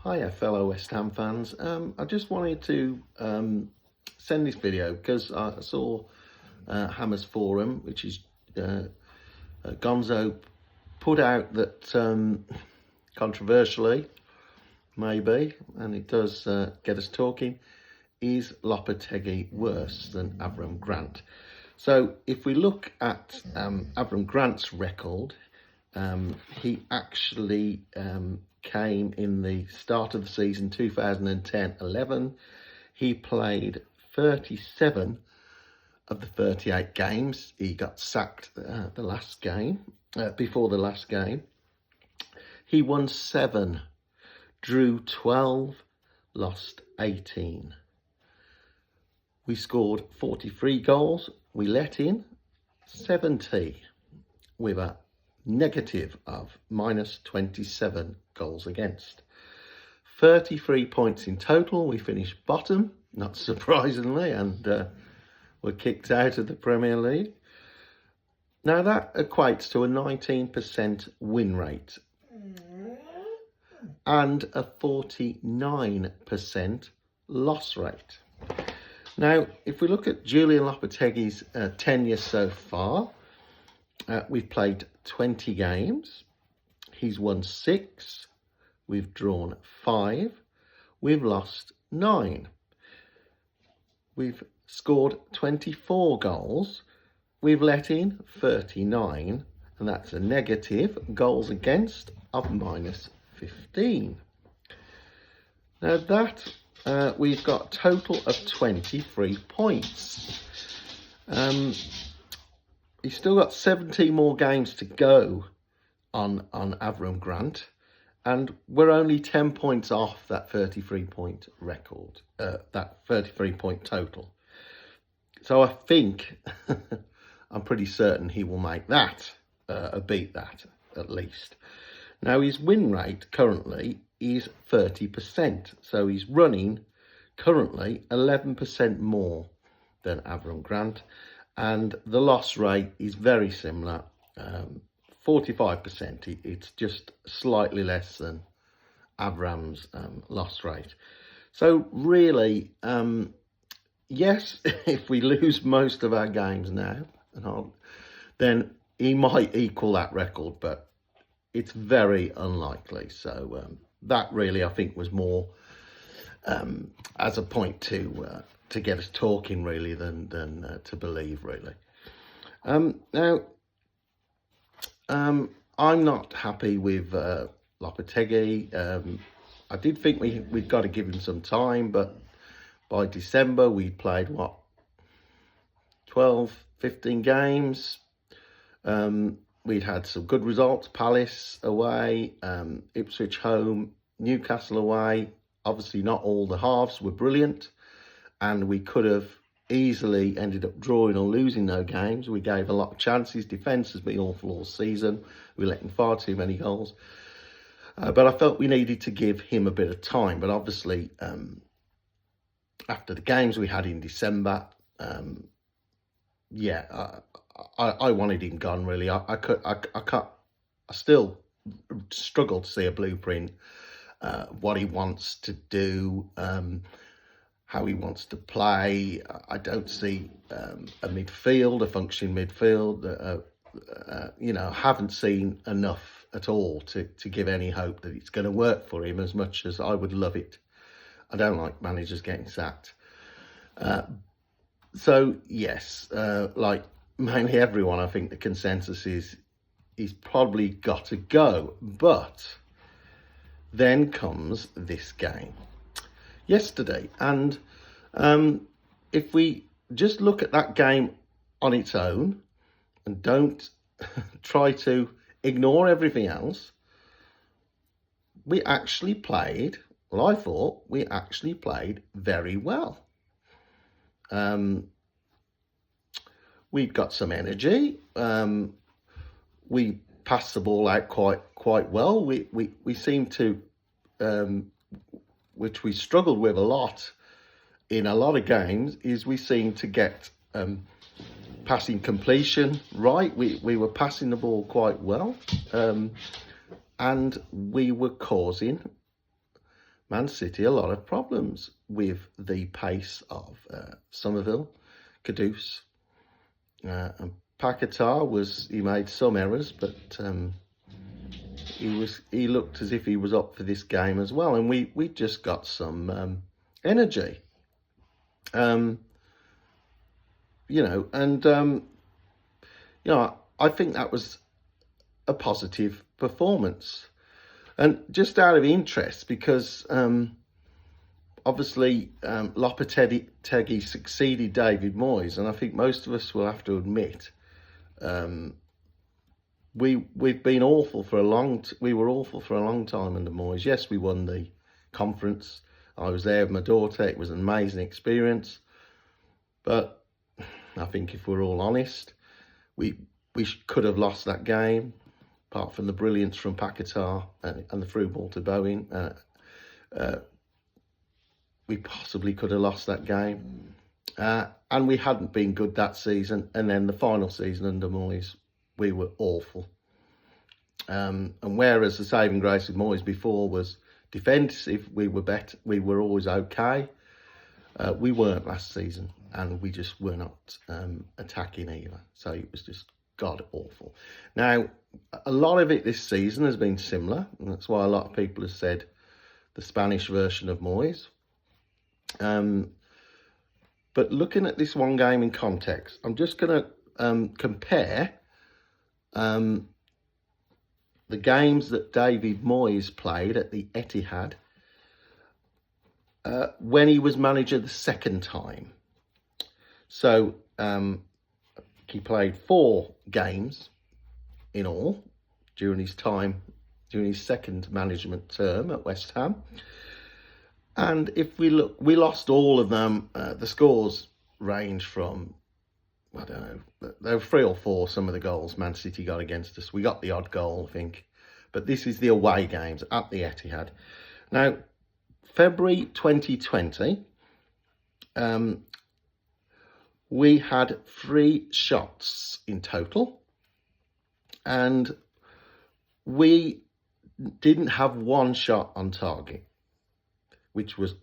Hiya fellow West Ham fans. I just wanted to send this video because I saw Hammers Forum, which is Gonzo, put out that controversially, maybe, and it does get us talking, is Lopetegui worse than Avram Grant? So if we look at Avram Grant's record, he actually came in the start of the season 2010-11. He played 37 of the 38 games. He got sacked the last game, before the last game. He won 7, drew 12, lost 18. We scored 43 goals. We let in 70 with a negative of -27 goals against. 33 points in total. We finished bottom, not surprisingly, and were kicked out of the Premier League. Now that equates to a 19% win rate and a 49% loss rate. Now, if we look at Julen Lopetegui's tenure so far, we've played 20 games. He's won 6. We've drawn 5. We've lost 9. We've scored 24 goals. We've let in 39, and that's a negative goals against of -15. Now that we've got a total of 23 points. He's still got 17 more games to go on Avram Grant, and we're only 10 points off that 33-point record, that 33-point total. So I think, I'm pretty certain he will make that, beat that at least. Now his win rate currently is 30%, so he's running currently 11% more than Avram Grant. And the loss rate is very similar, 45%. It's just slightly less than Avram's loss rate. So really, yes, if we lose most of our games now, then he might equal that record, but it's very unlikely. So that really, I think, was more as a point to get us talking, really, than to believe, really. Now, I'm not happy with Lopetegui. I did think we'd got to give him some time, but by December we played, 12, 15 games. We'd had some good results: Palace away, Ipswich home, Newcastle away. Obviously not all the halves were brilliant, and we could have easily ended up drawing or losing no games. We gave a lot of chances. Defence has been awful all season. We let in far too many goals. But I felt we needed to give him a bit of time. But obviously, after the games we had in December, I wanted him gone, really. I still struggle to see a blueprint, what he wants to do, how he wants to play. I don't see a functioning midfield. Haven't seen enough at all to give any hope that it's going to work for him, as much as I would love it. I don't like managers getting sacked. So yes, like mainly everyone, I think the consensus is he's probably got to go. But then comes this game yesterday, and if we just look at that game on its own and don't try to ignore everything else, we actually played, well, I thought we actually played very well. We've got some energy. We passed the ball out quite well. We seem to, which we struggled with a lot in a lot of games, is we seem to get passing completion right. We were passing the ball quite well, and we were causing Man City a lot of problems with the pace of Somerville, Kudus, and Paquetá he made some errors, but he looked as if he was up for this game as well, and we just got some energy, I think that was a positive performance. And just out of interest, because obviously Lopetegui succeeded David Moyes, and I think most of us will have to admit we've been awful for we were awful for a long time under Moyes. Yes, we won the conference. I was there with my daughter. It was an amazing experience, but I think if we're all honest, we could have lost that game. Apart from the brilliance from Paquetá and the through ball to Bowen, we possibly could have lost that game. And we hadn't been good that season. And then the final season under Moyes, we were awful. And whereas the saving grace with Moyes before was defensive, we were better. We were always okay. We weren't last season, and we just were not attacking either. So it was just god awful. Now, a lot of it this season has been similar, and that's why a lot of people have said the Spanish version of Moyes. But looking at this one game in context, I'm just going to compare the games that David Moyes played at the Etihad when he was manager the second time. So he played 4 games in all during his second management term at West Ham. And if we look, we lost all of them. The scores range from, I don't know, there were 3 or 4, some of the goals Man City got against us. We got the odd goal, I think. But this is the away games at the Etihad. Now, February 2020, we had 3 shots in total, and we didn't have 1 shot on target, which was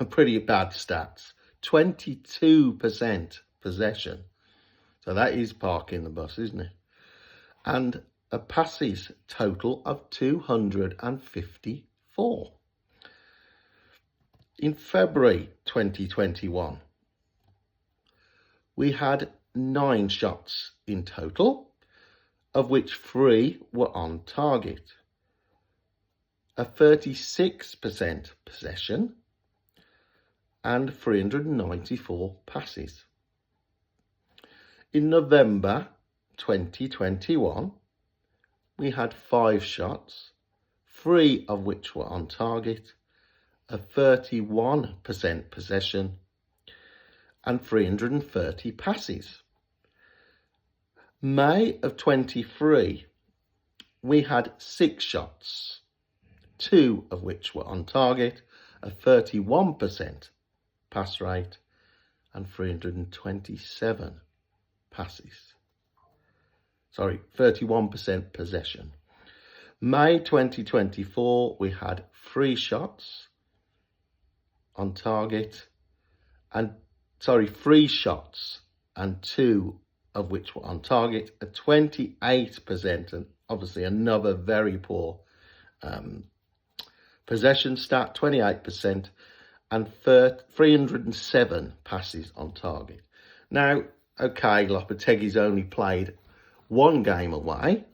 a pretty bad stats. 22% possession. So that is parking the bus, isn't it? And a passes total of 254. In February 2021, we had 9 shots in total, of which 3 were on target. A 36% possession and 394 passes. In November 2021, we had 5 shots, 3 of which were on target, a 31% possession and 330 passes. May of 23, we had 6 shots, 2 of which were on target, a 31% pass rate and 327 passes. 31% possession. May 2024, we had 3 shots on target and 3 shots and 2 of which were on target, a 28%, and obviously another very poor possession stat, 28%, and 307 passes on target. Now, okay, Lopetegui's only played 1 game away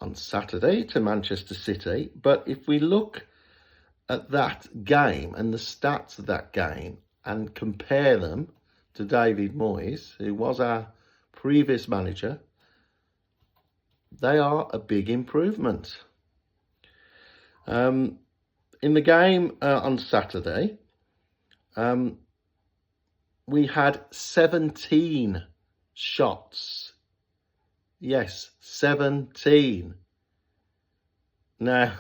on Saturday to Manchester City, but if we look at that game and the stats of that game and compare them to David Moyes, who was our previous manager, they are a big improvement. In the game on Saturday, we had 17 shots. Yes, 17. Now,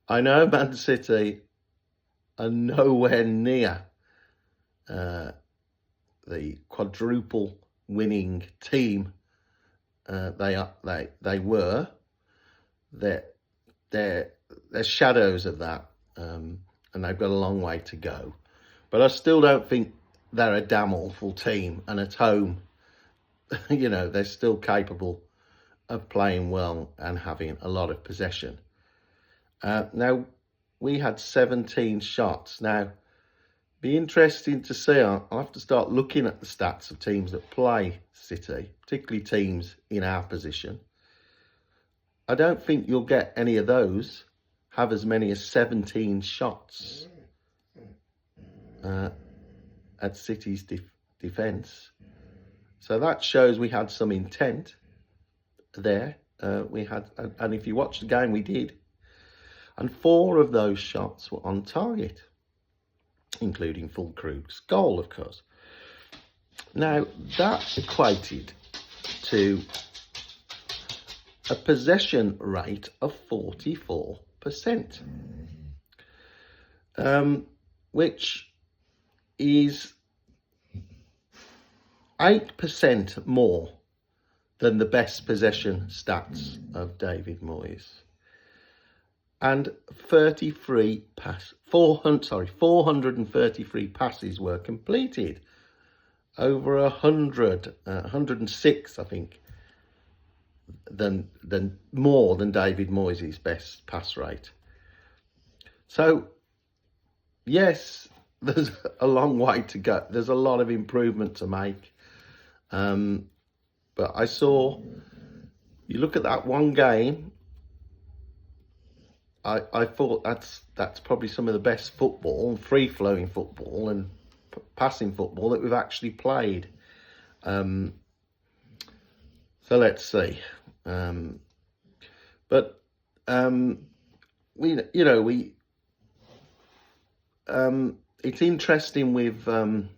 I know Man City are nowhere near the quadruple winning team they were. They're there's shadows of that, and they've got a long way to go. But I still don't think they're a damn awful team, and at home, you know, they're still capable of playing well and having a lot of possession. Now, we had 17 shots. Now, be interesting to see. I'll have to start looking at the stats of teams that play City, particularly teams in our position. I don't think you'll get any of those have as many as 17 shots at City's defence. So that shows we had some intent there. And if you watch the game, we did. And 4 of those shots were on target, including Fulkrug's goal, of course. Now, that equated to a possession rate of 44%, which is 8% more than the best possession stats of David Moyes. And 433 passes were completed. Over 106, I think, than more than David Moyes' best pass rate. So, yes, there's a long way to go. There's a lot of improvement to make. But I saw, you look at that one game, I thought that's probably some of the best football, free-flowing football and passing football that we've actually played. So let's see. It's interesting with, and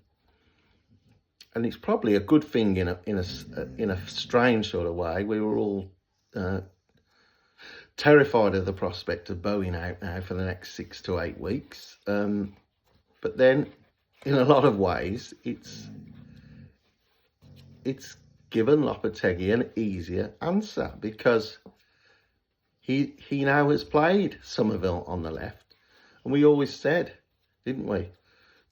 it's probably a good thing in a strange sort of way. We were all terrified of the prospect of Bowen out now for the next 6 to 8 weeks. But then, in a lot of ways, it's given Lopetegui an easier answer, because he now has played Somerville on the left, and we always said, didn't we,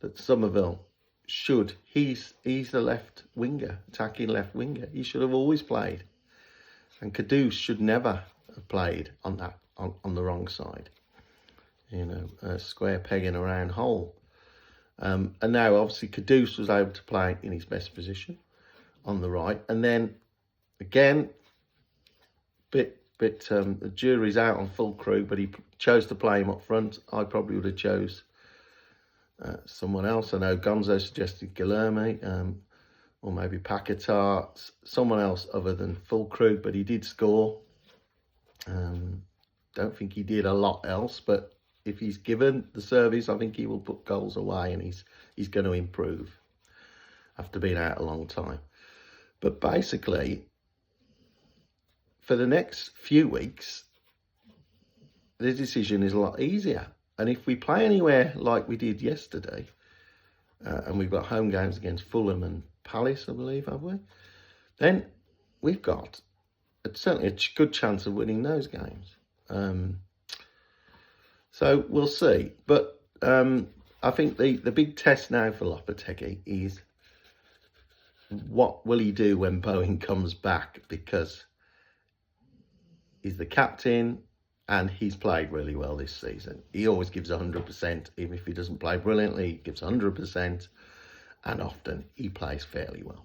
that Somerville he's the left winger, attacking left winger. He should have always played, and Kudus should never have played on the wrong side. You know, a square peg in a round hole. And now obviously Kudus was able to play in his best position on the right, and then again, the jury's out on Fulkrug, but he chose to play him up front. I probably would have chose someone else. I know Gonzo suggested Guilherme, or maybe Paquetá, someone else other than Fulkrug, but he did score. Don't think he did a lot else, but if he's given the service, I think he will put goals away, and he's going to improve after being out a long time. But basically, for the next few weeks, the decision is a lot easier. And if we play anywhere like we did yesterday, and we've got home games against Fulham and Palace, I believe, have we? Then we've got certainly a good chance of winning those games. So we'll see. But I think the big test now for Lopetegui is, what will he do when Bowen comes back? Because he's the captain and he's played really well this season. He always gives 100%. Even if he doesn't play brilliantly, he gives 100%. And often he plays fairly well.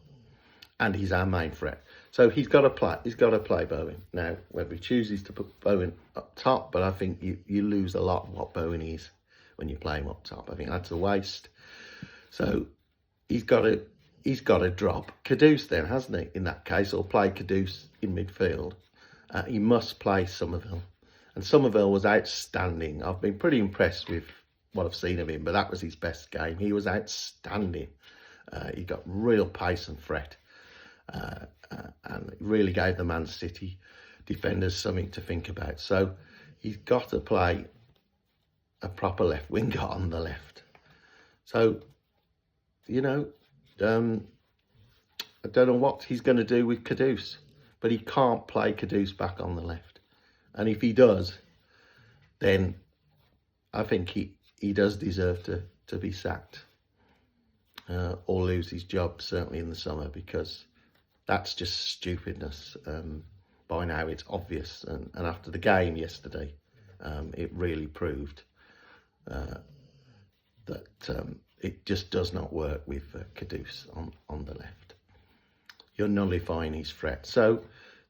And he's our main threat. So he's got to play Bowen. Now, whether he chooses to put Bowen up top, but I think you lose a lot of what Bowen is when you play him up top. I think that's a waste. So he's got to drop Kudus then, hasn't he, in that case, or play Kudus in midfield. He must play Somerville. And Somerville was outstanding. I've been pretty impressed with what I've seen of him, but that was his best game. He was outstanding. He got real pace and threat. And it really gave the Man City defenders something to think about. So he's got to play a proper left winger on the left. So, you know, I don't know what he's going to do with Kudus, but he can't play Kudus back on the left. And if he does, then I think he does deserve to be sacked or lose his job, certainly in the summer, because that's just stupidness. By now it's obvious, and after the game yesterday, it really proved that it just does not work with Kudus on the left. You're nullifying his threat. So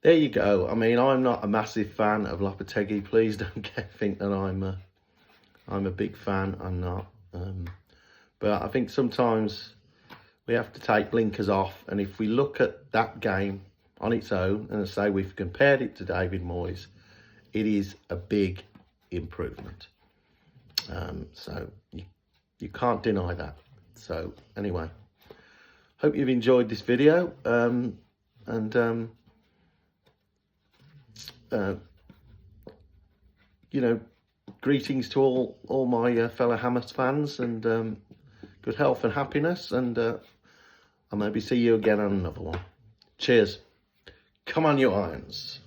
there you go. I mean, I'm not a massive fan of Lopetegui. Please don't think that I'm a big fan. I'm not. But I think sometimes we have to take blinkers off. And if we look at that game on its own, and say we've compared it to David Moyes, it is a big improvement. So you can't deny that. So anyway, hope you've enjoyed this video. You know, greetings to all my fellow Hammers fans, and good health and happiness, and I'll maybe see you again on another one. Cheers. Come on, you Irons.